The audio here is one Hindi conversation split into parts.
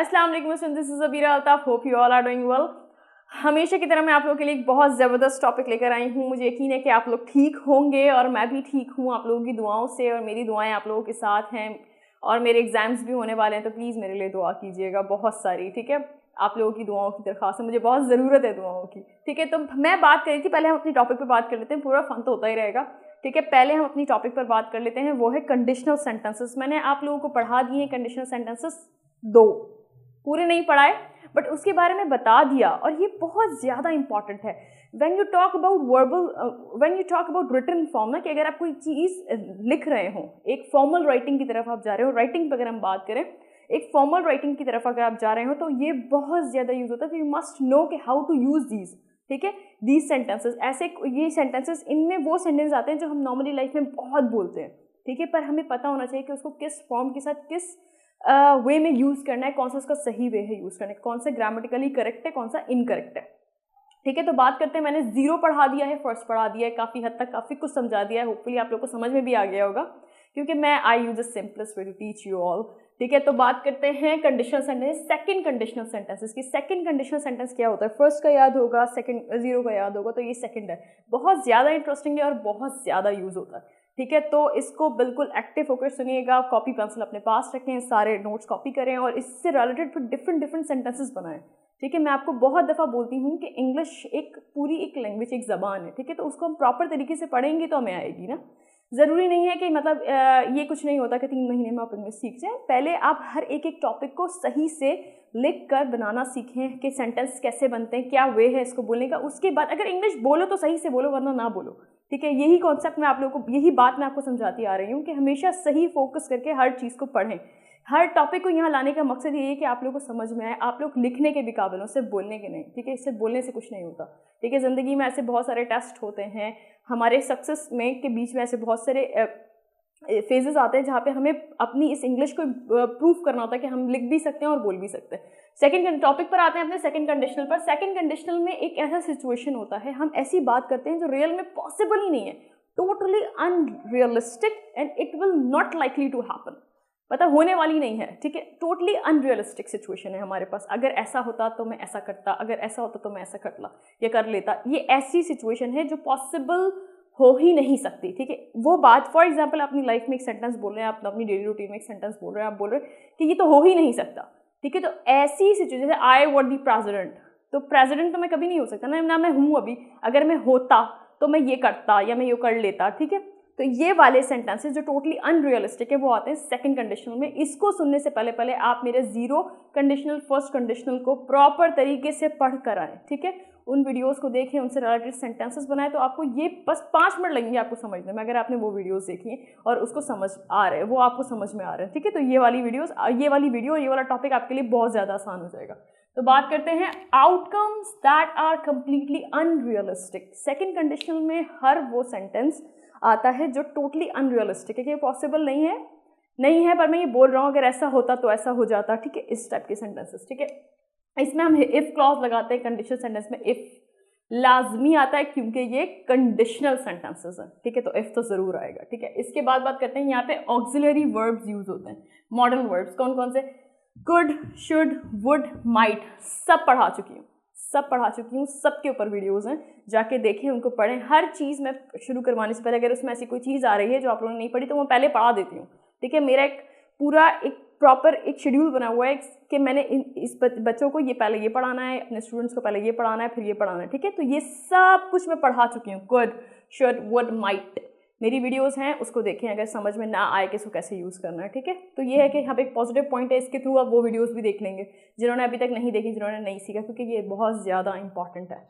अस्सलाम वालेकुम students, this is Abeera Altaf. Hope you all are doing well. हमेशा की तरह मैं आप लोगों के लिए एक बहुत ज़बरदस्त टॉपिक लेकर आई हूँ। मुझे यकीन है कि आप लोग ठीक होंगे और मैं भी ठीक हूँ आप लोगों की दुआओं से, और मेरी दुआएं आप लोगों के साथ हैं। और मेरे एग्ज़ाम्स भी होने वाले हैं, तो प्लीज़ मेरे लिए दुआ कीजिएगा बहुत सारी, ठीक है। आप लोगों की दुआओं की दरख्वास्त है, मुझे बहुत ज़रूरत है दुआओं की, ठीक है। तो मैं बात कर रही थी, पहले हम अपनी टॉपिक पर बात कर लेते हैं, पूरा फन तो होता ही रहेगा, ठीक है। पहले हम अपनी टॉपिक पर बात कर लेते हैं, वो है कंडीशनल सेंटेंसेस। मैंने आप लोगों को पढ़ा दिए हैं कंडीशनल सेंटेंसेस, 2 पूरे नहीं पढ़ाए बट उसके बारे में बता दिया, और ये बहुत ज़्यादा इंपॉर्टेंट है when you talk about verbal, when you talk about written form ना, कि अगर आप कोई चीज़ लिख रहे हो, एक फॉर्मल राइटिंग की तरफ आप जा रहे हो, राइटिंग पर अगर हम बात करें, एक फॉर्मल राइटिंग की तरफ अगर आप जा रहे हो, तो ये बहुत ज़्यादा यूज़ होता है। तो यू मस्ट नो कि हाउ टू यूज़ दीज, ठीक है, दीज सेंटेंसेस। ऐसे ये सेंटेंसेस, इनमें वो सेंटेंस आते हैं जो हम नॉर्मली लाइफ में बहुत बोलते हैं, ठीक है, पर हमें पता होना चाहिए कि उसको किस फॉर्म के साथ किस वे में यूज़ करना है, कौन सा उसका सही वे है यूज़ करने का, कौन सा ग्रामेटिकली करेक्ट है, कौन सा इनकरेक्ट है, ठीक है। तो बात करते हैं, मैंने 0 पढ़ा दिया है, फर्स्ट पढ़ा दिया है, काफ़ी हद तक काफ़ी कुछ समझा दिया है। होपफुली आप लोग को समझ में भी आ गया होगा, क्योंकि मैं I use the simplest way to teach you all, ठीक है। तो बात करते हैं conditional sentence, second conditional sentences की। सेकंड कंडीशनल सेंटेंस क्या होता है? फर्स्ट का याद होगा, सेकंड 0 का याद होगा, तो ये सेकंड है। बहुत ज़्यादा इंटरेस्टिंग है और बहुत ज़्यादा यूज़ होता है, ठीक है। तो इसको बिल्कुल एक्टिव होकर सुनिएगा, कॉपी पेंसिल अपने पास रखें, सारे नोट्स कॉपी करें और इससे रिलेटेड फिर डिफरेंट सेंटेंसेस बनाएं, ठीक है। मैं आपको बहुत दफ़ा बोलती हूँ कि इंग्लिश एक पूरी एक लैंग्वेज, एक ज़बान है, ठीक है। तो उसको हम प्रॉपर तरीके से पढ़ेंगे तो हमें आएगी ना। ज़रूरी नहीं है कि मतलब ये कुछ नहीं होता कि 3 महीने में आप इंग्लिश सीख जाएं। पहले आप हर एक टॉपिक को सही से लिख कर बनाना सीखें कि सेंटेंस कैसे बनते हैं, क्या वे है इसको बोलने का। उसके बाद अगर इंग्लिश बोलो तो सही से बोलो, वरना ना बोलो, ठीक है। यही कॉन्सेप्ट मैं आप लोगों को, यही बात मैं आपको समझाती आ रही हूँ कि हमेशा सही फोकस करके हर चीज़ को पढ़ें। हर टॉपिक को यहाँ लाने का मकसद ये है कि आप लोगों को समझ में आए, आप लोग लिखने के भी काबिल हो, सिर्फ बोलने के नहीं, ठीक है। इससे बोलने से कुछ नहीं होता, ठीक है। ज़िंदगी में ऐसे बहुत सारे टेस्ट होते हैं, हमारे सक्सेस में के बीच में ऐसे बहुत सारे फेजेस आते हैं जहाँ पे हमें अपनी इस इंग्लिश को प्रूफ करना होता है कि हम लिख भी सकते हैं और बोल भी सकते हैं। सेकंड टॉपिक पर आते हैं अपने सेकंड कंडीशनल पर। सेकंड कंडीशनल में एक ऐसा सिचुएशन होता है, हम ऐसी बात करते हैं जो रियल में पॉसिबल ही नहीं है, totally unrealistic and it will not likely to happen, पता होने वाली नहीं है, ठीक है। टोटली अनरियलिस्टिक सिचुएशन है हमारे पास। अगर ऐसा होता तो मैं ऐसा करता, अगर ऐसा होता तो मैं ऐसा करता या कर लेता। ये ऐसी सिचुएशन है जो पॉसिबल हो ही नहीं सकती, ठीक है। वो बात, फॉर एग्जाम्पल अपनी लाइफ में एक सेंटेंस बोल रहे हैं, आप अपनी डेली रूटीन में एक सेंटेंस बोल रहे हैं, आप बोल रहे हैं कि ये तो हो ही नहीं सकता, ठीक है। तो ऐसी सिचुएशन, जैसे आई वॉन्ट दी प्रेसिडेंट, तो प्रेसिडेंट तो मैं कभी नहीं हो सकता ना मैं हूँ अभी। अगर मैं होता तो मैं ये करता या मैं ये कर लेता, ठीक है। तो ये वाले सेंटेंसेस जो टोटली अनरियलिस्टिक है वो आते हैं सेकंड कंडीशनल में। इसको सुनने से पहले आप मेरे 0 कंडीशनल, फर्स्ट कंडीशनल को प्रॉपर तरीके से पढ़ कर आएँ, ठीक है। उन वीडियोस को देखें, उनसे रिलेटेड सेंटेंसेस बनाए, तो आपको ये बस 5 मिनट लगेंगे आपको समझने में, अगर आपने वो वीडियोस देखी हैं और उसको समझ आ रहे हैं, वो आपको समझ में आ रहे हैं, ठीक है। तो ये वाली वीडियो और ये वाला टॉपिक आपके लिए बहुत ज़्यादा आसान हो जाएगा। तो बात करते हैं outcomes that are completely unrealistic. Second conditional में हर वो सेंटेंस आता है जो टोटली अनरियलिस्टिक है, कि पॉसिबल नहीं है, पर मैं ये बोल रहा हूँ अगर ऐसा होता तो ऐसा हो जाता, ठीक है। इस टाइप के सेंटेंसेस, ठीक है। इसमें हम इफ़ क्लॉज लगाते हैं कंडीशनल सेंटेंस में। इफ़ लाजमी आता है क्योंकि ये कंडीशनल सेंटेंसेस हैं, ठीक है। तो इफ़ तो ज़रूर आएगा, ठीक है। इसके बाद बात करते हैं, यहाँ पे ऑक्सिलरी वर्ब्स यूज होते हैं, मॉडल वर्ब्स। कौन कौन से? कुड, शुड, वुड, माइट, सब पढ़ा चुकी हूँ, सबके ऊपर वीडियोस हैं, जाके देखें, उनको पढ़ें। हर चीज़ मैं शुरू करवाने से पहले अगर उसमें ऐसी कोई चीज़ आ रही है जो आप लोगों ने नहीं पढ़ी, तो मैं पहले पढ़ा देती हूँ, ठीक है। मेरा एक पूरा एक प्रॉपर एक शेड्यूल बना हुआ है कि मैंने इस बच्चों को ये पहले ये पढ़ाना है, अपने स्टूडेंट्स को पहले ये पढ़ाना है, फिर ये पढ़ाना है, ठीक है। तो ये सब कुछ मैं पढ़ा चुकी हूँ। कुड, शुड, वुड, माइट, मेरी वीडियोस हैं, उसको देखें। अगर समझ में ना आए कि इसको कैसे यूज़ करना है, ठीक है। तो ये है कि यहाँ पे एक पॉजिटिव पॉइंट है, इसके थ्रू आप वो वीडियोस भी देख लेंगे जिन्होंने अभी तक नहीं देखी, जिन्होंने नहीं सीखा, क्योंकि ये बहुत ज़्यादा इंपॉर्टेंट है।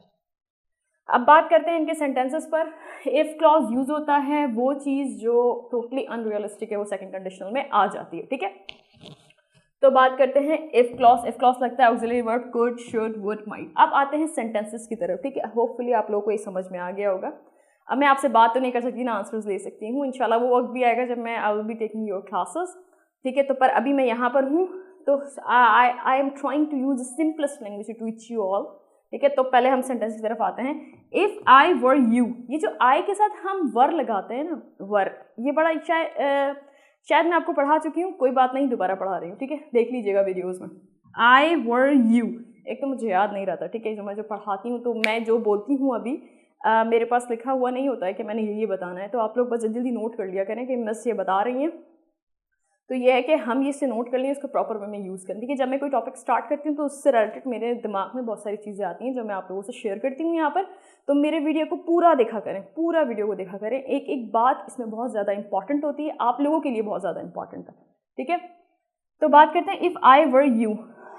अब बात करते हैं इनके सेंटेंसेस पर। इफ़ क्लॉज यूज होता है वो चीज़ जो टोटली अनरियलिस्टिक है, वो सेकंड कंडीशनल में आ जाती है, ठीक है। तो बात करते हैं इफ़ क्लॉज लगता है auxiliary verb could, should, would, might. अब आते हैं सेंटेंसेस की तरफ, ठीक है। होपफुली आप लोगों को ये समझ में आ गया होगा। अब मैं आपसे बात तो नहीं कर सकती ना आंसर्स ले सकती हूँ, इंशाल्लाह वो वक्त भी आएगा जब मैं I will be taking your classes, ठीक है। तो पर अभी मैं यहाँ पर हूँ, तो I am trying to use the simplest language to teach you all, ठीक है। तो पहले हम सेंटेंस की तरफ आते हैं। इफ़ आई वर यू, ये जो आई के साथ हम वर लगाते हैं ना, वर, ये बड़ा शायद मैं आपको पढ़ा चुकी हूँ, कोई बात नहीं, दोबारा पढ़ा रही हूँ, ठीक है। देख लीजिएगा वीडियोज़ में। आई वर यू, एक तो मुझे याद नहीं रहता, ठीक है, जो मैं जो पढ़ाती हूँ तो मैं जो बोलती हूँ अभी मेरे पास लिखा हुआ नहीं होता है कि मैंने ये बताना है, तो आप लोग बस जल्दी जल्दी नोट कर लिया करें कि मिस ये बता रही हैं। तो ये है कि हम इससे नोट कर लें, इसको प्रॉपर वे में यूज़ करें। देखिए जब मैं कोई टॉपिक स्टार्ट करती हूँ तो उससे रिलेटेड मेरे दिमाग में बहुत सारी चीज़ें आती हैं जो मैं आप लोगों से शेयर करती हूँ यहाँ पर। तो मेरे वीडियो को पूरा देखा करें, पूरा वीडियो को देखा करें, एक एक बात इसमें बहुत ज़्यादा इंपॉर्टेंट होती है, आप लोगों के लिए बहुत ज़्यादा इंपॉर्टेंट है, ठीक है। तो बात करते हैं इफ़ आई वर यू,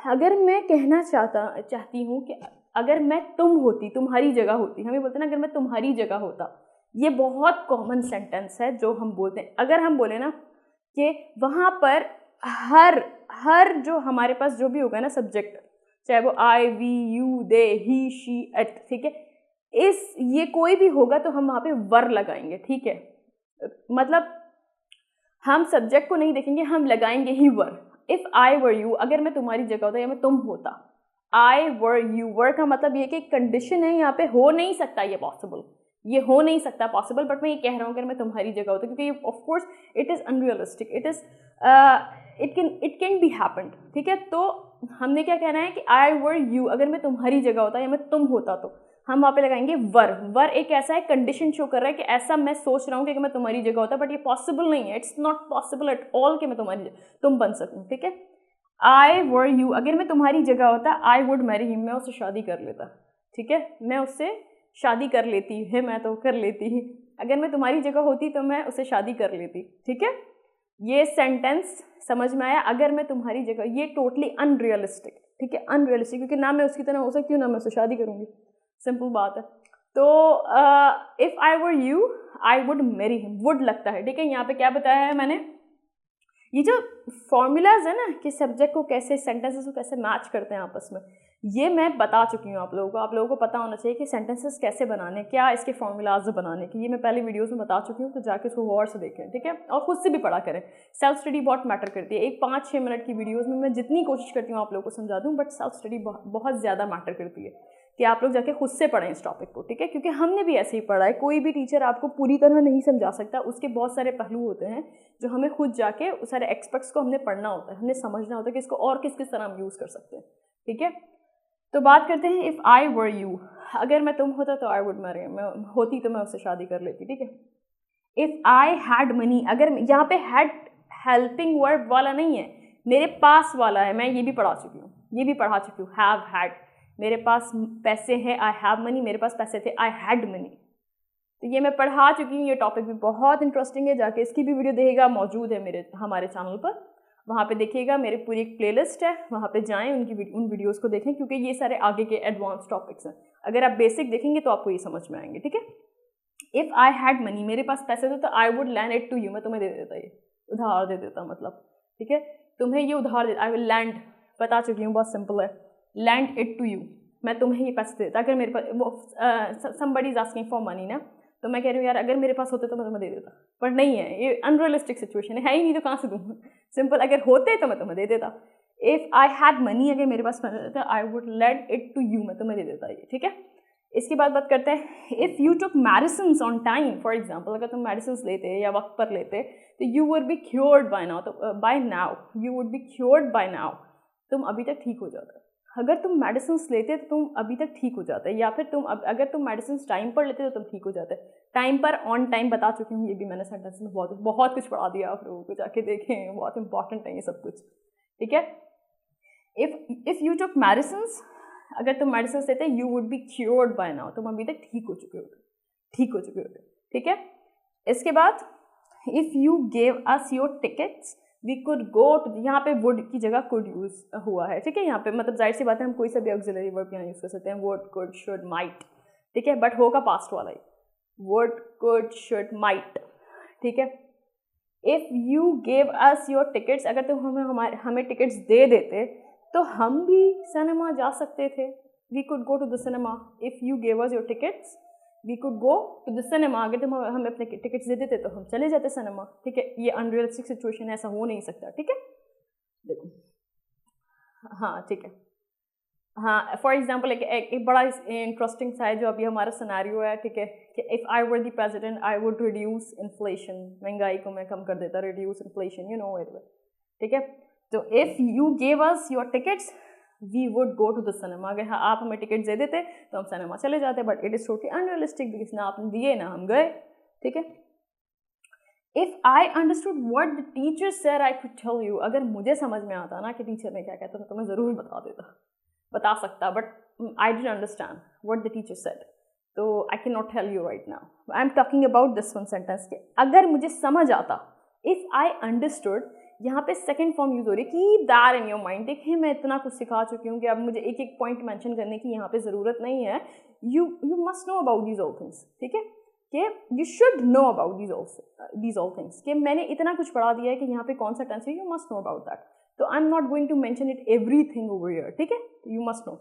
अगर मैं कहना चाहती हूँ कि अगर मैं तुम होती, तुम्हारी जगह होती, हमें बोलते हैं ना अगर मैं तुम्हारी जगह होता, ये बहुत कॉमन सेंटेंस है जो हम बोलते हैं। अगर हम बोले ना कि वहाँ पर हर जो हमारे पास जो भी होगा ना सब्जेक्ट, चाहे वो I we you they he she it, ठीक है, ये कोई भी होगा तो हम वहाँ पे वर लगाएंगे, ठीक है। मतलब हम सब्जेक्ट को नहीं देखेंगे, हम लगाएंगे ही वर। इफ़ आई वर यू, अगर मैं तुम्हारी जगह होता या मैं तुम होता, आई वर यू, वर का मतलब ये कि कंडीशन है यहाँ पे, हो नहीं सकता ये पॉसिबल, ये हो नहीं सकता पॉसिबल, बट मैं ये कह रहा हूँ अगर मैं तुम्हारी जगह होता, क्योंकि of course it is unrealistic, it can be happened, ठीक है। तो हमने क्या कहना है कि आई वर यू, अगर मैं तुम्हारी जगह होता या मैं तुम होता, तो हम वहाँ पे लगाएंगे वर। वर एक ऐसा है, कंडीशन शो कर रहा है कि ऐसा मैं सोच रहा हूँ कि मैं तुम्हारी जगह होता, बट ये पॉसिबल नहीं है, it's not possible at all कि मैं तुम बन सकूँ, ठीक है। आई वर यू, अगर मैं तुम्हारी जगह होता, आई वुड मैरी हिम, मैं उससे शादी कर लेता, ठीक है, मैं उससे शादी कर लेती है, मैं तो कर लेती ही, अगर मैं तुम्हारी जगह होती तो मैं उससे शादी कर लेती, ठीक है। ये सेंटेंस समझ में आया, अगर मैं तुम्हारी जगह, ये टोटली अनरियलिस्टिक, ठीक है, अनरियलिस्टिक, क्योंकि ना मैं उसकी तरह हो सकती हूँ ना मैं उससे शादी करूँगी, सिंपल बात है। तो if I were you I would marry him, would लगता है, ठीक है। यहाँ पे क्या बताया है मैंने, ये जो फॉर्मूलाज है ना कि सब्जेक्ट को कैसे, सेंटेंसेस को कैसे मैच करते हैं आपस में, ये मैं बता चुकी हूँ आप लोगों को पता होना चाहिए कि सेंटेंसेस कैसे बनाने, क्या इसके फॉर्मूलाज बनाने की, ये मैं पहले वीडियोस में बता चुकी हूँ, तो जाके उसको गौर से देखें, ठीक है, और खुद से भी पढ़ा करें। सेल्फ स्टडी बहुत मैटर करती है, एक 5-6 मिनट की वीडियोज़ में मैं जितनी कोशिश करती हूँ आप लोगों को समझा दूँ, बट सेल्फ स्टडी बहुत ज़्यादा मैटर करती है कि आप लोग जाके खुद से पढ़ें इस टॉपिक को, ठीक है, क्योंकि हमने भी ऐसे ही पढ़ा है, कोई भी टीचर आपको पूरी तरह नहीं समझा सकता, उसके बहुत सारे पहलू होते हैं जो हमें खुद जाके उस सारे एक्सपेक्ट्स को हमने पढ़ना होता है, हमने समझना होता है कि इसको और किस किस तरह हम यूज़ कर सकते हैं, ठीक है। तो बात करते हैं इफ़ आई वर यू, अगर मैं तुम होता तो आई वुड मैरी, मैं होती तो मैं उससे शादी कर लेती, ठीक है। इफ़ आई हैड मनी, अगर यहाँ पे हैड हेल्पिंग वर्ब वाला नहीं है, मेरे पास वाला है, मैं ये भी पढ़ा चुकी हूँ, ये भी पढ़ा चुकी हूँ, हैव हैड, मेरे पास पैसे हैं, आई हैव मनी, मेरे पास पैसे थे, आई हैड मनी, तो ये मैं पढ़ा चुकी हूँ। ये टॉपिक भी बहुत इंटरेस्टिंग है, जाके इसकी भी वीडियो देखिएगा, मौजूद है हमारे चैनल पर, वहाँ पे देखिएगा, मेरे पूरी एक प्लेलिस्ट है, वहाँ पे जाएं, उन वीडियोस को देखें, क्योंकि ये सारे आगे के एडवांस टॉपिक्स हैं, अगर आप बेसिक देखेंगे तो आपको ये समझ में आएंगे, ठीक है। इफ़ आई हैड मनी, मेरे पास पैसे थे तो I would lend it to you, मैं तुम्हें दे देता, ये उधार दे देता, मतलब, ठीक है, तुम्हें ये उधार दे, आई विल लैंड, बता चुकी हूँ, बहुत सिंपल है, लैंड इट टू यू, मैं तुम्हें ये पैसे देता, अगर मेरे पास somebody is asking for money ना, तो मैं कह रही हूँ यार अगर मेरे पास होते तो मैं तुम्हें दे देता, पर नहीं है, ये अनरियलिस्टिक सिचुएशन है ही नहीं, तो कहाँ से दूँ, सिंपल, अगर होते तो मैं तुम्हें दे देता। इफ़ आई हैड मनी, अगर मेरे पास पैसे होते, I would let it to you, मैं तुम्हें दे देता, ये ठीक है। इसके बाद बात करते हैं if you took medicine on time, for example, अगर तुम मेडिसिन लेते या वक्त पर लेते तो you would be cured by now, तो by now you would be cured by now, तुम अभी तक ठीक हो जाते। अगर तुम मेडिसिन लेते तो तुम अभी तक ठीक हो जाते, या फिर अगर तुम मेडिसिन टाइम पर लेते तो तुम ठीक हो जाते। टाइम पर, ऑन टाइम बता चुकी हूँ, ये भी मैंने सेंटेंस में बहुत कुछ पढ़ा दिया, आप लोगों को जाके देखें, बहुत इंपॉर्टेंट है ये सब कुछ, ठीक है। इफ़ यू टुक मेडिसिन, अगर तुम मेडिसिन लेते you would be cured by now, तुम अभी तक ठीक हो चुके होते, ठीक है। इसके बाद if you gave us your tickets we could go to, यहाँ पे वुड की जगह कुड यूज हुआ है, ठीक है, यहाँ पे मतलब जाहिर सी बात है हम कोई सा भी ऑक्सिलरी वर्ब यहाँ यूज कर सकते हैं, वुड, कुड, शुड, माइट, ठीक है, बट होगा पास्ट वाला ही, वुड, कुड, शुड, माइट, ठीक है। If you gave us your tickets, अगर तुम हमें टिकट्स दे देते तो हम भी सिनेमा जा सकते थे, we could go to the cinema, if you gave us your tickets we could go to the cinema, अगर तुम हमें अपने टिकट्स दे देते तो हम चले जाते सिनेमा, ठीक है। ये अनरियलिस्टिक सिचुएशन है, ऐसा हो नहीं सकता, ठीक है। देखो, हाँ ठीक है, हाँ, फॉर एग्जाम्पल एक बड़ा इंटरेस्टिंग सा है जो अभी हमारा सिनेरियो है, ठीक है, कि if I were the president I would reduce inflation, महंगाई को मैं कम कर देता, reduce inflation, you know it, ठीक है। तो if you gave us your tickets we would go to the cinema. अगर आप हमें टिकट दे देते तो हम सिनेमा चले जाते, but it is totally unrealistic because ना आपने दिए ना हम गए, ठीक है। If I understood what the teacher said I could tell you, अगर मुझे समझ में आता ना कि टीचर ने क्या कहता तो मैं ज़रूर बता सकता, but I didn't understand what the teacher said, तो I can not tell you right now. I am talking about this one sentence के अगर मुझे समझ आता, इफ़ आई अंडरस्टूड, यहाँ पे सेकेंड फॉर्म यूज हो रही है, keep that in your mind. देखिए मैं इतना कुछ सिखा चुकी हूँ कि अब मुझे एक एक पॉइंट मेंशन करने की यहाँ पे ज़रूरत नहीं है। You must know about these all things, ठीक है, कि you should know about these all things, कि मैंने इतना कुछ पढ़ा दिया है कि यहाँ पे कौन सा टेंस है, you must know about that. तो I am not going to mention it everything over here, ठीक है, यू मस्ट नो।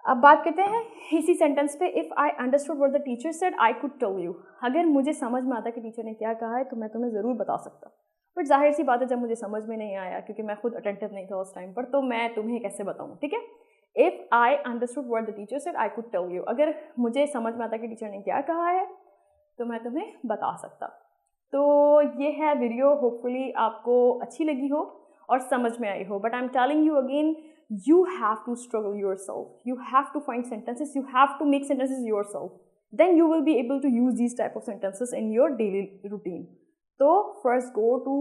अब बात करते हैं इसी सेंटेंस पे, if I understood what the teacher said I could tell you, अगर मुझे समझ में आता कि टीचर ने क्या कहा है तो मैं तुम्हें ज़रूर बता सकता, बट जाहिर सी बात है जब मुझे समझ में नहीं आया क्योंकि मैं खुद अटेंटिव नहीं था उस टाइम पर, तो मैं तुम्हें कैसे बताऊँ, ठीक है। If I understood what the teacher said I could tell you, अगर मुझे समझ में आता कि टीचर ने क्या कहा है तो मैं तुम्हें बता सकता। तो ये है वीडियो, होपफुली आपको अच्छी लगी हो और समझ में आई हो, but I am telling you again, you have to struggle yourself, you have to find sentences, you have to make sentences yourself, then you will be able to use these type of sentences in your daily routine. So first go to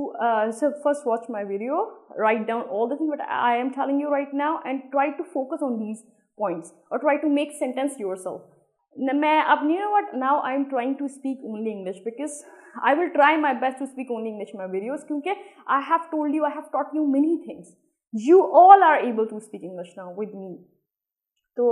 first watch my video, write down all the things that I am telling you right now and try to focus on these points or try to make sentence yourself. मैं अब you know what, now I am trying to speak only English because I will try my best to speak only English in my videos क्योंकि I have told you, I have taught you many things. You all are able to speak English now with me. So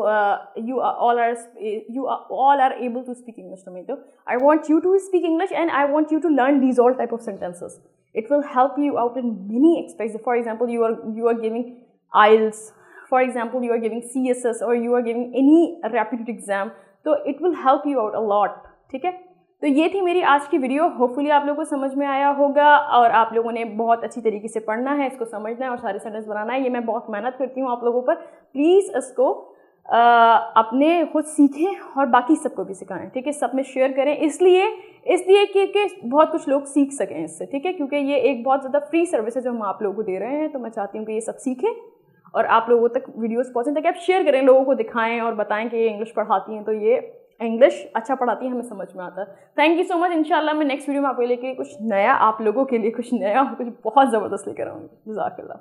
you all are able to speak English to me. So I want you to speak English and I want you to learn these all type of sentences. It will help you out in many aspects. For example, you are giving IELTS. For example, you are giving CSS or you are giving any repeated exam. So it will help you out a lot. ठीक है? तो ये थी मेरी आज की वीडियो, होपफुली आप लोगों को समझ में आया होगा और आप लोगों ने बहुत अच्छी तरीके से पढ़ना है, इसको समझना है और सारे सेंटेंस बनाना है। ये मैं बहुत मेहनत करती हूँ आप लोगों पर, प्लीज़ इसको अपने खुद सीखें और बाकी सबको भी सिखाएं, ठीक है, सब में शेयर करें, इसलिए कि बहुत कुछ लोग सीख सकें इससे, ठीक है, क्योंकि ये एक बहुत ज़्यादा फ्री सर्विस है जो हम आप लोगों को दे रहे हैं। तो मैं चाहती हूँ कि ये सब सीखें और आप लोगों तक वीडियोज़ पहुँचें ताकि आप शेयर करें, लोगों को दिखाएँ और बताएँ कि ये इंग्लिश पढ़ाती हैं, तो ये इंग्लिश अच्छा पढ़ाती है, हमें समझ में आता है। Thank you so much. इंशाल्लाह मैं नेक्स्ट वीडियो में आपके लिए कुछ नया, आप लोगों के लिए कुछ नया और कुछ बहुत ज़बरदस्त लेकर आऊँगी। जज़ाकल्लाह।